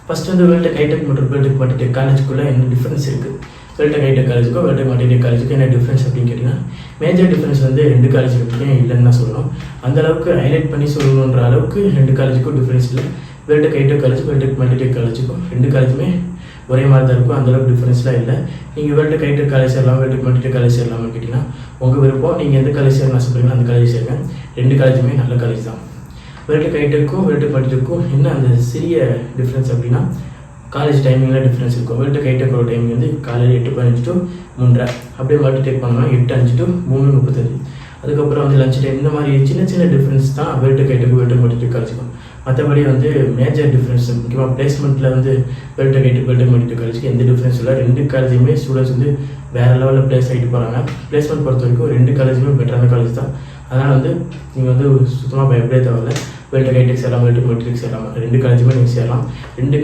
First வந்து Vel Tech hitech மற்றும் Vel Tech Multitech காலேஜுக்குள்ளே என்ன டிஃப்ரென்ஸ் இருக்குது, வேல்டெக் ஹைடெக் காலேஜுக்கும் வேல்டெக் மல்டிடெக் காலேஜுக்கும் என்ன டிஃப்ரென்ஸ் அப்படின்னு கேட்டிங்கன்னா, மேஜர் டிஃப்ரென்ஸ் வந்து 2 காலேஜுக்கும் இல்லைன்னு தான் சொல்லணும். அந்தளவுக்கு ஹைலைட் பண்ணி சொல்லணுன்ற அளவுக்கு 2 காலேஜுக்கும் டிஃப்ரென்ஸ் இல்லை. Veltech hitech college Veltech multitech காலேஜுக்கும் 2 காலேஜுமே ஒரே மாதிரி தான் இருக்கும். அந்தளவுக்கு டிஃப்ரென்ஸ்லாம் இல்லை. நீங்கள் வேல்டெக் ஹைடெக் காலேஜ் சேரலாம், வேல்டெக் மல்டிடெக் காலேஜ் சேரலாம்னு கேட்டிங்கன்னா உங்கள் விருப்பம். நீங்கள் எந்த காலேஜ் சேரணும் ஆசைப்படுறீங்களோ அந்த காலேஜ் சேருங்க. 2 காலேஜுமே நல்ல காலேஜ் தான். வேல்டெக் ஹைடெக்கும் வேல்டெக் மல்டிடெக்கும் என்ன அந்த சிறிய டிஃப்ரென்ஸ் அப்படின்னா, காலேஜ் டைமிங்கில் டிஃப்ரென்ஸ் இருக்கும். வேல்டெக் ஹைடெக்கோட டைமிங் வந்து காலையில் 8:15 to 3:30. அப்படியே மல்டிடெக் பண்ணோம்னா 8:05 to 3:35. அதுக்கப்புறம் வந்து லஞ்ச் டைம். இந்த மாதிரி சின்ன சின்ன டிஃப்ரென்ஸ் தான் வேல்டெக் ஹைடெக் வேல்டெக் மல்டிடெக் காலேஜுக்கும். மற்றபடி வந்து மேஜர் டிஃப்ரென்ஸ் முக்கியமாக பிளேஸ்மெண்ட்டில் வந்து வேல்டெக் ஹைடெக் வேல்டெக் மல்டிடெக் காலேஜுக்கு எந்த டிஃப்ரென்ஸ் இல்லை. 2 காலேஜுமே ஸ்டூடெண்ட்ஸ் வந்து வேறு லெவலில் ப்ளேஸ் ஆகிட்டு போகிறாங்க. பிளேஸ்மெண்ட் பொறுத்த வரைக்கும் 2 காலேஜுமே பெட்டரான காலேஜ் தான். அதனால் வந்து நீங்கள் வந்து சுத்தமாக பயப்படவே தேவையில்லை. வேல்டெக் ஹைடெக் சேரலாம், வேல்டெக் மல்டிடெக் சேரலாம். 2 காலேஜுமே நீங்கள் சேரலாம். 2